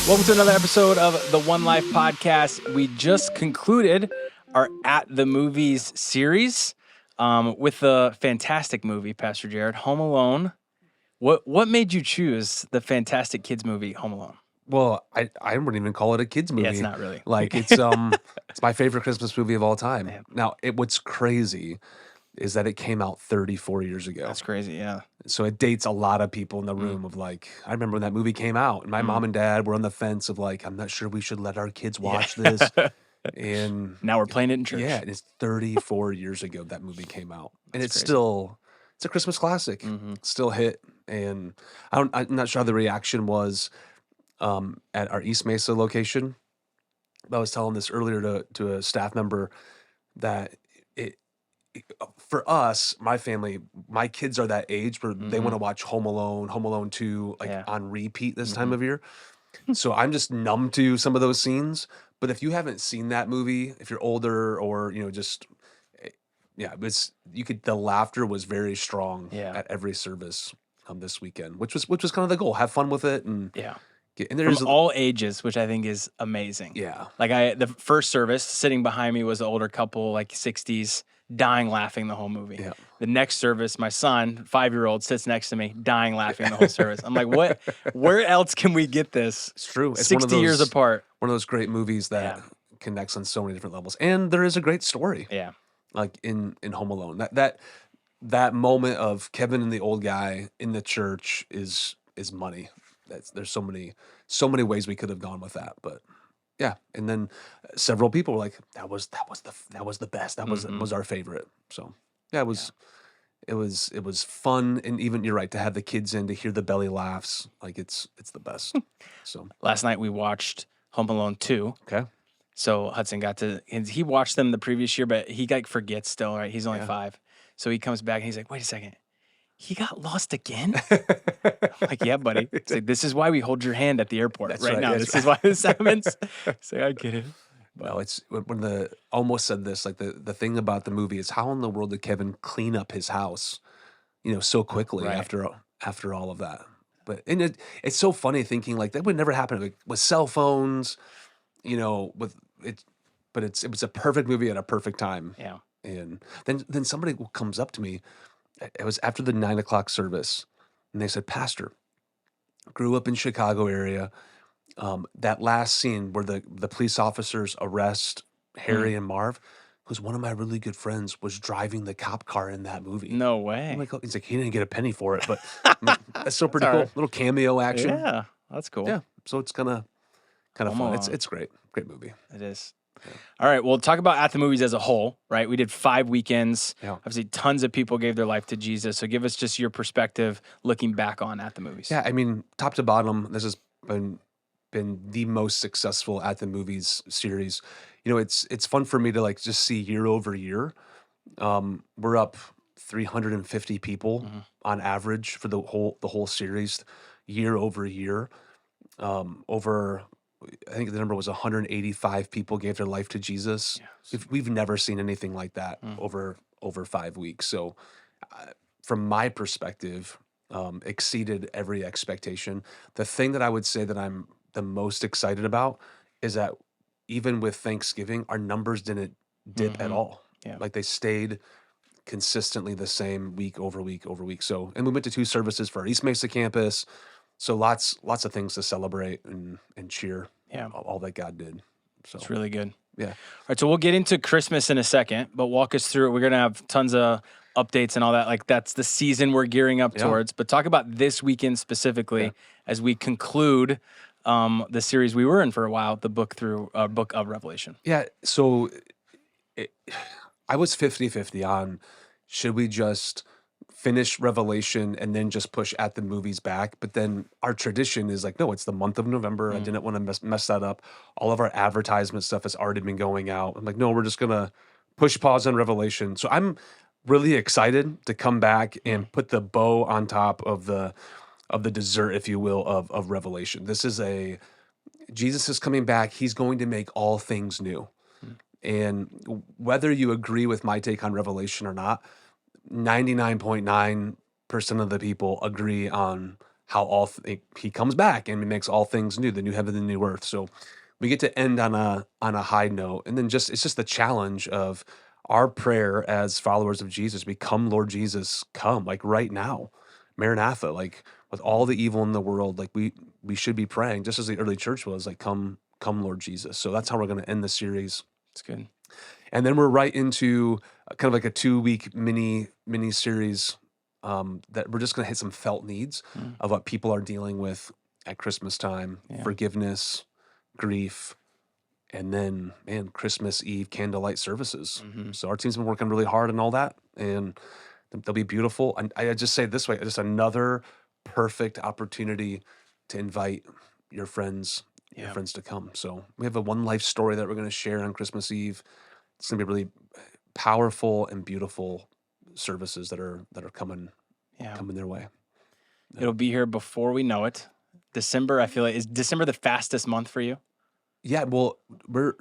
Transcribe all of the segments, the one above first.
Welcome to another episode of the One Life Podcast. We just concluded our At the Movies series with the fantastic movie, Pastor Jared, Home Alone. What made you choose the fantastic kids movie, Home Alone? Well, I wouldn't even call it a kids movie. Yeah, it's not really. Like it's my favorite Christmas movie of all time. Yeah. Now, what's crazy is that it came out 34 years ago. That's crazy, yeah. So it dates a lot of people in the room of like, I remember when that movie came out and my mom and dad were on the fence of like, I'm not sure we should let our kids watch this. And Now we're playing it in church. yeah, and it's 34 years ago that movie came out. And That's it's crazy. it's a Christmas classic. Mhm. Still hit. And I'm not sure how the reaction was at our East Mesa location. I was telling this earlier to a staff member that for us, my family, my kids are that age where they want to watch Home Alone 2, like Yeah. on repeat this time of year. So I'm just numb to some of those scenes. But if you haven't seen that movie, if you're older or just yeah, the laughter was very strong Yeah. at every service this weekend, which was kind of the goal. Have fun with it and Yeah. and there's From all ages, which I think is amazing. yeah. Like the first service, sitting behind me was an older couple, like 60s, dying laughing the whole movie. Yeah. The next service, my son, 5-year-old, sits next to me, dying laughing the whole service. I'm like, what? Where else can we get this? It's true. It's 60 years apart. One of those great movies that connects on so many different levels. And there is a great story. Yeah. Like in Home Alone. That moment of Kevin and the old guy in the church is money. There's so many ways we could have gone with that, but yeah. And then several people were like, that was the best. That was our favorite. So yeah, it was fun, and even you're right to have the kids in to hear the belly laughs. Like it's the best. So Last night we watched Home Alone 2. okay. So Hudson he watched them the previous year, but he like forgets still, right? He's only 5. So he comes back and he's like, wait a second. He got lost again? I'm like, yeah, buddy. It's like, this is why we hold your hand at the airport That's right right, now. that's This is why this happens. So I get it. Well, it's when the almost said this, like the thing about the movie is how in the world did Kevin clean up his house, so quickly Right. after all of that. But and it's so funny thinking like that would never happen like, with cell phones, with it. But it was a perfect movie at a perfect time. Yeah. And then somebody comes up to me. It was after the 9 o'clock service, and they said, "Pastor, grew up in Chicago area. That last scene where the police officers arrest Harry and Marv, who's one of my really good friends, was driving the cop car in that movie." No I'm way. like, he's like, he didn't get a penny for it, but I mean, that's still pretty all cool. right. Little cameo action. Yeah, that's cool. Yeah. So it's kind of Home fun. Alone. It's great. Great movie. It is. All right. Well, talk about At the Movies as a whole, right? We did 5 weekends. Yeah. Obviously, tons of people gave their life to Jesus. So give us just your perspective looking back on At the Movies. Yeah, I mean, top to bottom, this has been the most successful At the Movies series. It's fun for me to like just see year over year. We're up 350 people on average for the whole series, year over year. I think the number was 185 people gave their life to Jesus. We've never seen anything like that over 5 weeks. So, from my perspective, exceeded every expectation. The thing that I would say that I'm the most excited about is that even with Thanksgiving, our numbers didn't dip at all. Yeah. Like they stayed consistently the same week over week over week. So, and we went to 2 services for our East Mesa campus. So lots of things to celebrate and cheer. Yeah. All that God did. So It's really good. yeah. All right. So we'll get into Christmas in a second, but walk us through it. We're going to have tons of updates and all that. Like that's the season we're gearing up towards. But talk about this weekend specifically as we conclude the series we were in for a while, the book of Revelation. Yeah. So I was 50-50 on should we just finish Revelation and then just push At the Movies back. But then our tradition is like, no, it's the month of November. I didn't want to mess that up. All of our advertisement stuff has already been going out. I'm like, no, we're just going to push pause on Revelation. So I'm really excited to come back and put the bow on top of the dessert, if you will, of Revelation. This is Jesus is coming back. He's going to make all things new. And whether you agree with my take on Revelation or not, 99.9% of the people agree on how he comes back and he makes all things new, the new heaven and the new earth. So we get to end on a high note, and then it's just the challenge of our prayer as followers of Jesus, become Lord Jesus, come, like right now, Maranatha, like with all the evil in the world, like we should be praying just as the early church was, like come Lord Jesus. So that's how we're going to end the series. It's good. And then we're right into kind of like a 2-week mini series that we're just going to hit some felt needs of what people are dealing with at Christmas time, forgiveness, grief, and then, man, Christmas Eve candlelight services. So our team's been working really hard on all that, and they'll be beautiful. And I just say it this way, just another perfect opportunity to invite your friends to come. So we have a one life story that we're going to share on Christmas Eve. It's going to be really powerful and beautiful services that are coming their way. It'll be here before we know it. December, I feel like, is December the fastest month for you? Yeah, well, we're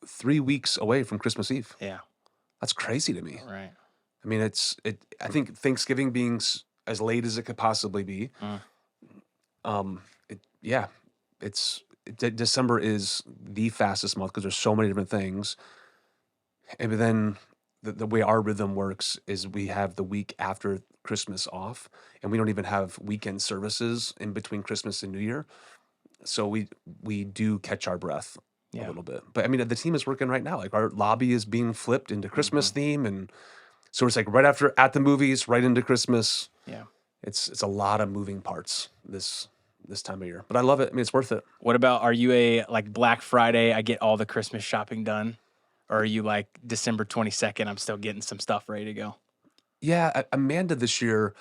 3 weeks away from Christmas Eve. Yeah. That's crazy to me. Right. I mean, I think Thanksgiving being as late as it could possibly be. December is the fastest month because there's so many different things. And then the way our rhythm works is we have the week after Christmas off, and we don't even have weekend services in between Christmas and New Year. So we do catch our breath a little bit. But I mean, the team is working right now. Like our lobby is being flipped into Christmas theme, and so it's like right after at the movies, right into Christmas. Yeah. It's a lot of moving parts this time of year. But I love it. I mean, it's worth it. What about, are you a like Black Friday, I get all the Christmas shopping done? Or are you like December 22nd, I'm still getting some stuff ready to go? Yeah, Amanda this year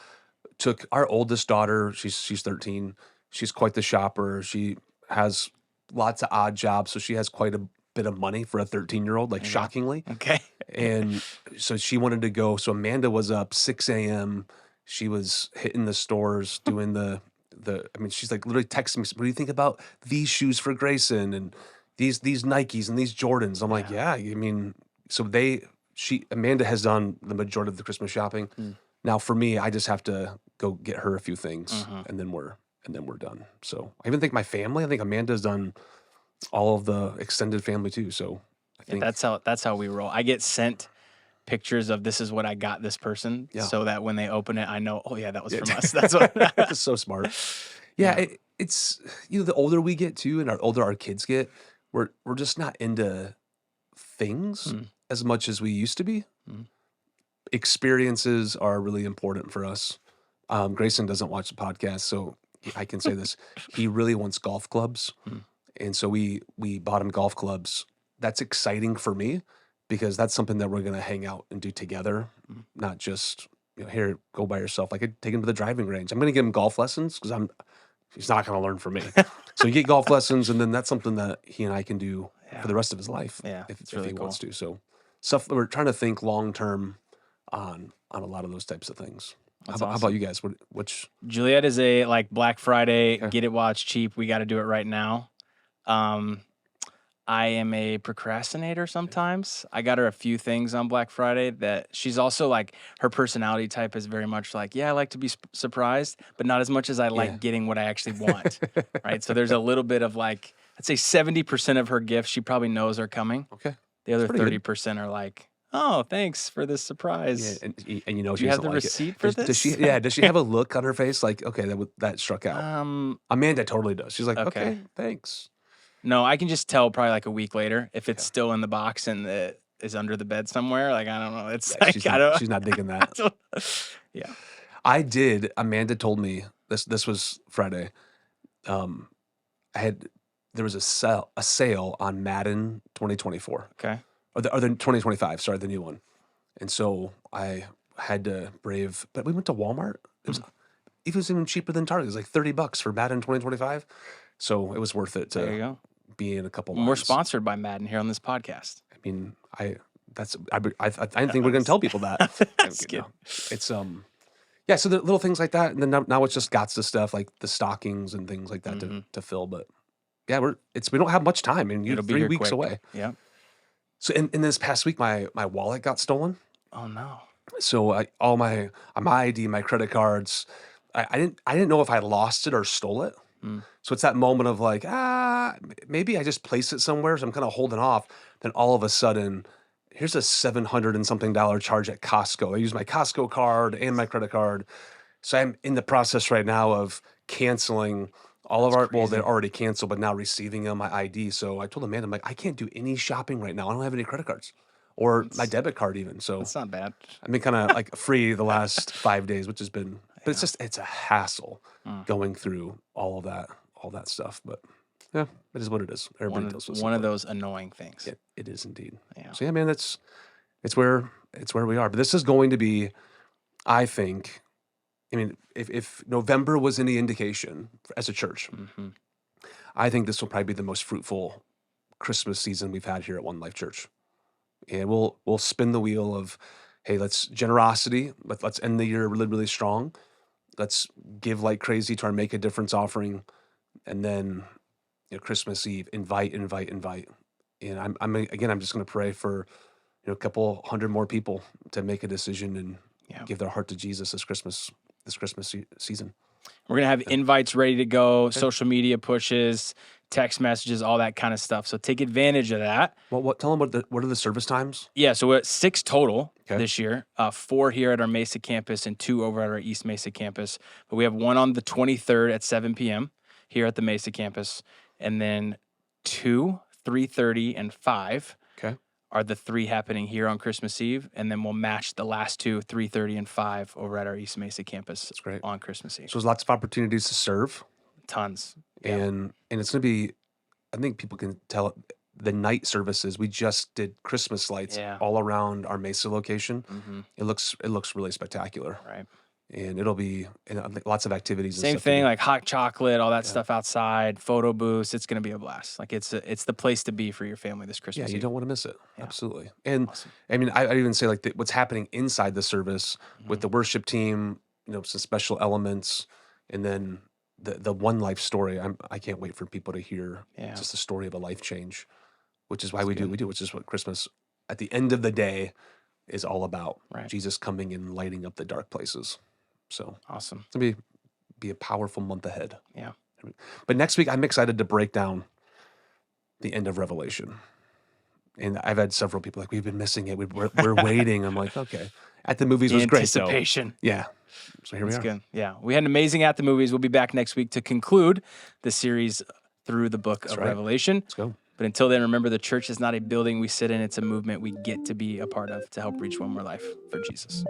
took our oldest daughter, she's 13. She's quite the shopper. She has lots of odd jobs, so she has quite a bit of money for a 13-year-old, like shockingly. Okay. And so she wanted to go. So Amanda was up 6 a.m. She was hitting the stores, doing the I mean, she's like literally texting me, what do you think about these shoes for Grayson and these Nikes and these Jordans? I'm like, yeah, I mean, so Amanda has done the majority of the Christmas shopping. Now for me, I just have to go get her a few things and then we're done. So I even think my family, I think Amanda's done all of the extended family too. So I think that's how we roll. I get sent pictures of this is what I got this person, so that when they open it, I know, oh yeah, that was from us. That's what. That's so smart. Yeah, it's the older we get too, and older our kids get, we're just not into things as much as we used to be. Experiences are really important for us. Grayson doesn't watch the podcast, so I can say this. He really wants golf clubs, and so we bought him golf clubs. That's exciting for me because that's something that we're going to hang out and do together, not just, here, go by yourself. Like, I'd take him to the driving range. I'm going to give him golf lessons because he's not going to learn from me. So you get golf lessons, and then that's something that he and I can do for the rest of his life if he wants to. So we're trying to think long-term on a lot of those types of things. How about you guys? Which Juliet is a like Black Friday, get it while it's cheap. We got to do it right now. I am a procrastinator sometimes. I got her a few things on Black Friday that she's also like, her personality type is very much like, I like to be surprised, but not as much as I like getting what I actually want. Right. So there's a little bit of like, I'd say 70% of her gifts she probably knows are coming. Okay. The other 30% are like, oh, thanks for this surprise. Yeah, and you know, do you have the receipt for this? Does she have a look on her face like, okay, that struck out? Amanda totally does. She's like, okay, thanks. No, I can just tell probably like a week later if it's still in the box and it is under the bed somewhere. Like, I don't know. It's like, she's not digging that. Yeah. I did. Amanda told me this was Friday. There was a sale on Madden 2024. Okay. Or the 2025, sorry, the new one. And so I had to but we went to Walmart. It was even cheaper than Target. It was like $30 for Madden 2025. So it was worth it to be in a couple lines. We're sponsored by Madden here on this podcast. I mean, I didn't think we are going to tell people that. That's good. It's so the little things like that, and then now it's just got the stuff like the stockings and things like that to fill. But yeah, we don't have much time, and you're 3 weeks away. Yeah. So in this past week, my wallet got stolen. Oh no. So all my ID, my credit cards, I didn't know if I lost it or stole it. Mm. So it's that moment of like, maybe I just placed it somewhere, so I'm kind of holding off. Then all of a sudden, here's a $700 and something charge at Costco. I use my Costco card and my credit card. So I'm in the process right now of canceling all of That's well, they're crazy. already canceled, but now receiving on my ID. So I told Amanda, I'm like, I can't do any shopping right now. I don't have any credit cards or my That's debit card even. So that's not bad. I've been kind of like free the last 5 days, which has been, but it's a hassle Mm. going through all that stuff. But yeah, it is what it is. Everybody deals with One of something. those annoying things. It is indeed. Yeah. So yeah, man, it's where we are. But this is going to be, I think, I mean, if November was any indication as a church, Mm-hmm. I think this will probably be the most fruitful Christmas season we've had here at One Life Church. And we'll spin the wheel of, hey, let's generosity. Let's end the year really, really strong. Let's give like crazy to our Make a Difference offering, and then Christmas Eve, invite. And I'm just going to pray for a couple hundred more people to make a decision and give their heart to Jesus this Christmas season. We're going to have invites ready to go, social media pushes, text messages, all that kind of stuff. So take advantage of that. Well, tell them what are the service times? Yeah, so we're at 6 total this year, 4 here at our Mesa campus and 2 over at our East Mesa campus. But we have one on the 23rd at 7 p.m. here at the Mesa campus. And then 2, 3:30, and 5 are the 3 happening here on Christmas Eve. And then we'll match the last 2, 3:30, and 5 over at our East Mesa campus. That's great. On Christmas Eve. So there's lots of opportunities to serve. Tons. And it's going to be, I think people can tell the night services. We just did Christmas lights all around our Mesa location. Mm-hmm. It looks really spectacular. Right. And it'll be lots of activities. Same thing, like hot chocolate, all that stuff outside, photo booths. It's going to be a blast. Like it's the place to be for your family this Christmas Eve. You don't want to miss it. Yeah. Absolutely. And awesome. I mean, I even say like what's happening inside the service with the worship team, some special elements, and then the One Life story. I can't wait for people to hear just the story of a life change, which is why we do, which is what Christmas at the end of the day is all about. Right. Jesus coming and lighting up the dark places. So awesome. It's going to be a powerful month ahead. Yeah. But next week, I'm excited to break down the end of Revelation. And I've had several people like, we've been missing it. We're waiting. I'm like, okay. At the movies was great. Anticipation. Yeah. So here we are. Good. Yeah. We had an amazing At the Movies. We'll be back next week to conclude the series through the book of Revelation. Let's go. But until then, remember, the church is not a building we sit in. It's a movement we get to be a part of to help reach one more life for Jesus.